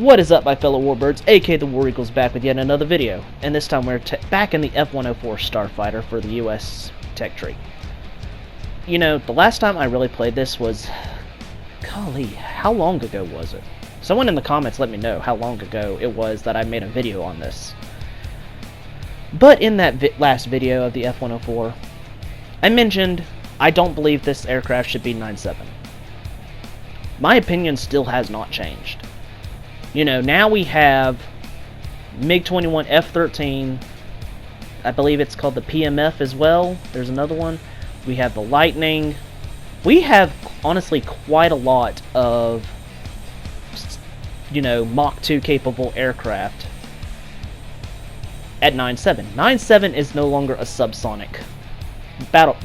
What is up, my fellow warbirds, aka the War Eagles, back with yet another video, and this time we're back in the F104 Starfighter for the US tech tree. You know, the last time I really played this was, golly, how long ago was it? Someone in the comments let me know how long ago it was that I made a video on this. But in that last video of the F104, I mentioned I don't believe this aircraft should be 9.7. My opinion still has not changed. You know, now we have MiG-21 F-13, I believe it's called the PMF as well, there's another one. We have the Lightning. We have, honestly, quite a lot of, you know, Mach 2 capable aircraft at 9.7. 9.7 is no longer a subsonic battle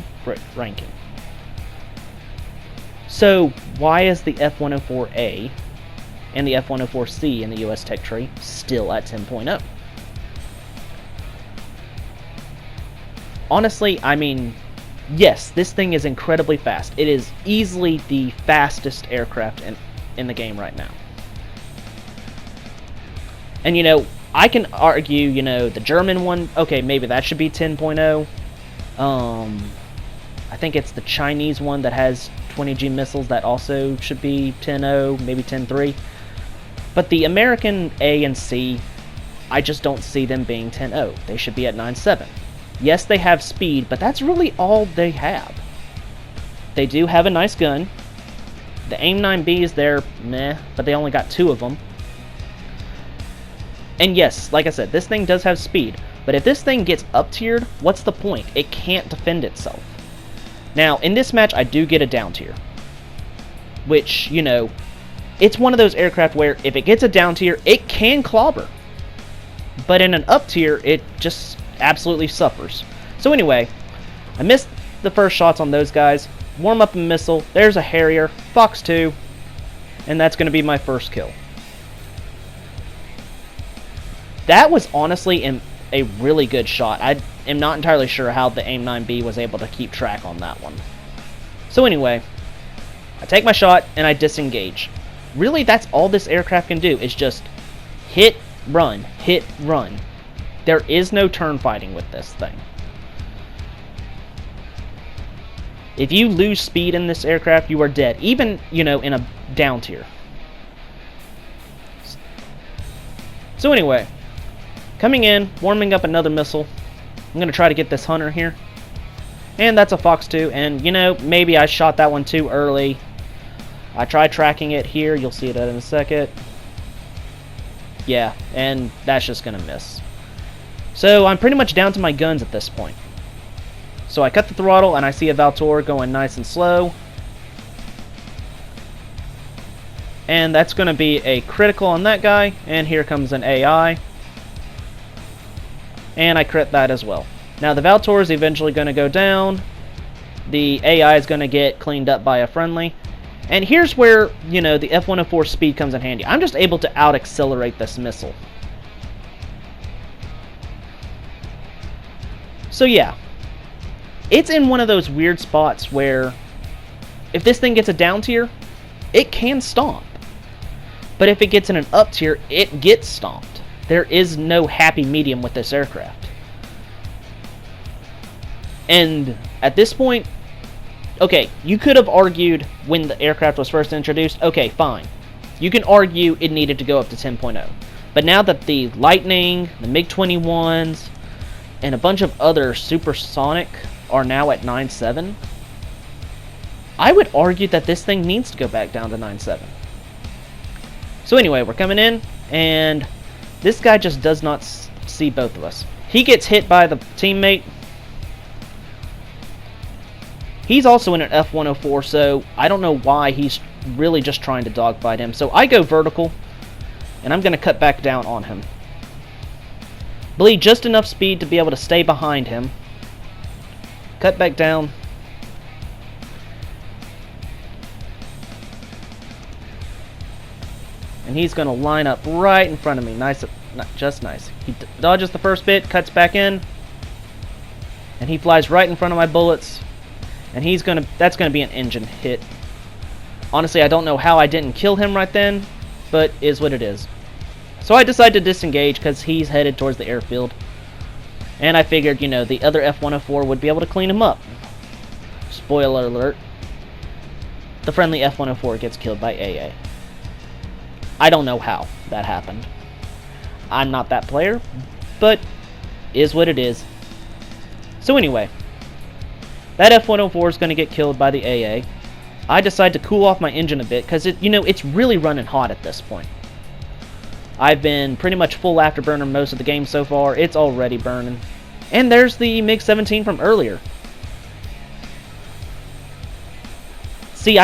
ranking. So, why is the F104A and the F104C in the US tech tree still at 10.0? Honestly, I mean, yes, this thing is incredibly fast. It is easily the fastest aircraft in the game right now. And, you know, I can argue, you know, the German one, okay, maybe that should be 10.0. I think it's the Chinese one that has 20G missiles that also should be 10.0, maybe 10.3. But the American A and C, I just don't see them being 10.0. They should be at 9.7. Yes, they have speed, but that's really all they have. They do have a nice gun. The AIM-9Bs, they're meh, but they only got 2 of them. And yes, like I said, this thing does have speed. But if this thing gets up-tiered, what's the point? It can't defend itself. Now, in this match, I do get a down tier. Which, you know, it's one of those aircraft where if it gets a down tier, it can clobber. But in an up tier, it just absolutely suffers. So anyway, I missed the first shots on those guys. Warm up a missile. There's a Harrier. Fox 2. And that's going to be my first kill. That was honestly a really good shot. I am not entirely sure how the AIM-9B was able to keep track on that one. So anyway, I take my shot and I disengage. Really, that's all this aircraft can do, is just hit, run, hit, run. There is no turn fighting with this thing. If you lose speed in this aircraft, you are dead, even, you know, in a down tier. So anyway, coming in, warming up another missile. I'm going to try to get this Hunter here. And that's a Fox 2, and, you know, maybe I shot that one too early. I tried tracking it here, you'll see it in a second. Yeah, and that's just gonna miss. So I'm pretty much down to my guns at this point. So I cut the throttle and I see a Valtor going nice and slow. And that's gonna be a critical on that guy, and here comes an AI. And I crit that as well. Now the Valtor is eventually gonna go down. The AI is gonna get cleaned up by a friendly. And here's where, you know, the F104 speed comes in handy. I'm just able to out-accelerate this missile. So yeah, it's in one of those weird spots where if this thing gets a down tier, it can stomp. But if it gets in an up tier, it gets stomped. There is no happy medium with this aircraft. And at this point, okay, you could have argued when the aircraft was first introduced, okay, fine. You can argue it needed to go up to 10.0. But now that the Lightning, the MiG-21s, and a bunch of other supersonic are now at 9.7, I would argue that this thing needs to go back down to 9.7. So anyway, we're coming in, and this guy just does not see both of us. He gets hit by the teammate. He's also in an F104, so I don't know why he's really just trying to dogfight him. So I go vertical, and I'm going to cut back down on him. Bleed just enough speed to be able to stay behind him. Cut back down. And he's going to line up right in front of me. Nice, just nice. He dodges the first bit, cuts back in, and he flies right in front of my bullets. And that's gonna be an engine hit. Honestly, I don't know how I didn't kill him right then, but is what it is. So I decided to disengage because he's headed towards the airfield. And I figured, you know, the other F104 would be able to clean him up. Spoiler alert. The friendly F104 gets killed by AA. I don't know how that happened. I'm not that player, but is what it is. So anyway, that F104 is going to get killed by the AA. I decide to cool off my engine a bit because it's really running hot at this point. I've been pretty much full afterburner most of the game so far. It's already burning. And there's the MiG-17 from earlier. See,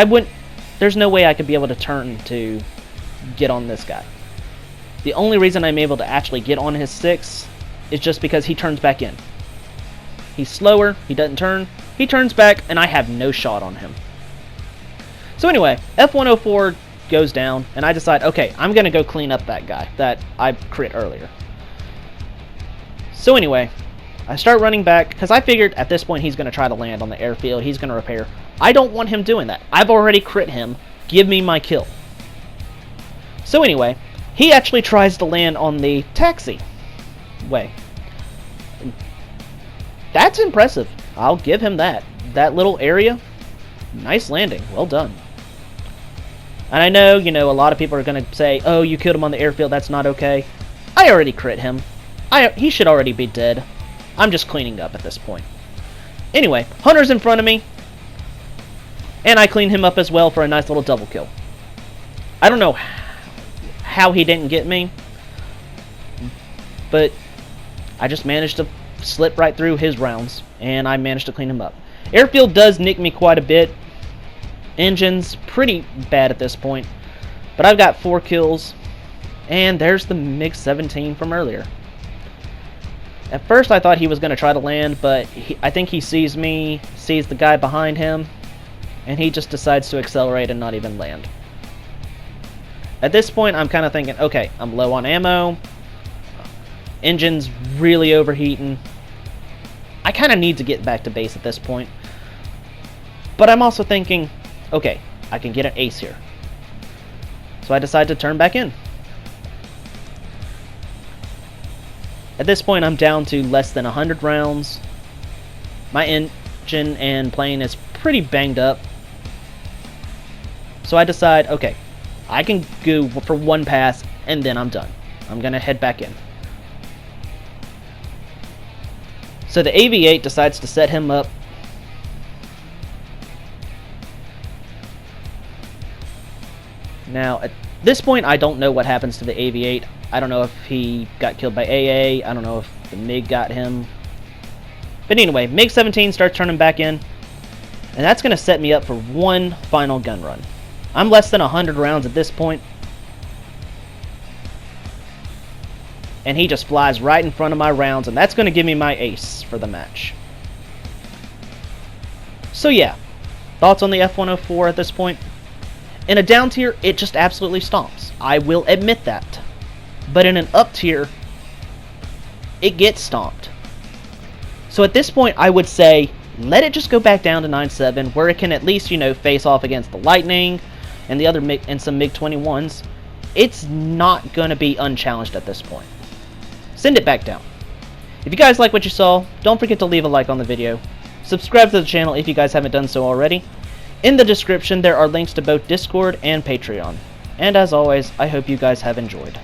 there's no way I could be able to turn to get on this guy. The only reason I'm able to actually get on his 6 is just because he turns back in. He's slower, he doesn't turn, he turns back, and I have no shot on him. So anyway, F104 goes down, and I decide, okay, I'm going to go clean up that guy that I crit earlier. So anyway, I start running back, because I figured at this point he's going to try to land on the airfield, he's going to repair. I don't want him doing that. I've already crit him. Give me my kill. So anyway, he actually tries to land on the taxi way. That's impressive. I'll give him that. That little area, nice landing. Well done. And I know, a lot of people are going to say, oh, you killed him on the airfield, that's not okay. I already crit him. He should already be dead. I'm just cleaning up at this point. Anyway, Hunter's in front of me. And I clean him up as well for a nice little double kill. I don't know how he didn't get me, but I just managed to slip right through his rounds, and I managed to clean him up. Airfield does nick me quite a bit. Engine's pretty bad at this point, but I've got 4 kills, and there's the MiG-17 from earlier. At first I thought he was going to try to land, but I think he sees me, sees the guy behind him, and he just decides to accelerate and not even land. At this point I'm kind of thinking, okay, I'm low on ammo, engine's really overheating, I kind of need to get back to base at this point, but I'm also thinking, okay, I can get an ace here. So I decide to turn back in. At this point I'm down to less than 100 rounds. My engine and plane is pretty banged up. So I decide, okay, I can go for one pass and then I'm done. I'm going to head back in. So the AV-8 decides to set him up. Now, at this point, I don't know what happens to the AV-8. I don't know if he got killed by AA. I don't know if the MiG got him. But anyway, MiG-17 starts turning back in. And that's going to set me up for one final gun run. I'm less than 100 rounds at this point. And he just flies right in front of my rounds. And that's going to give me my ace for the match. So yeah, thoughts on the F104 at this point? In a down tier, it just absolutely stomps. I will admit that. But in an up tier, it gets stomped. So at this point, I would say, let it just go back down to 9.7, where it can at least, face off against the Lightning and the other and some MiG-21s. It's not going to be unchallenged at this point. Send it back down. If you guys like what you saw, don't forget to leave a like on the video. Subscribe to the channel if you guys haven't done so already. In the description, there are links to both Discord and Patreon. And as always, I hope you guys have enjoyed.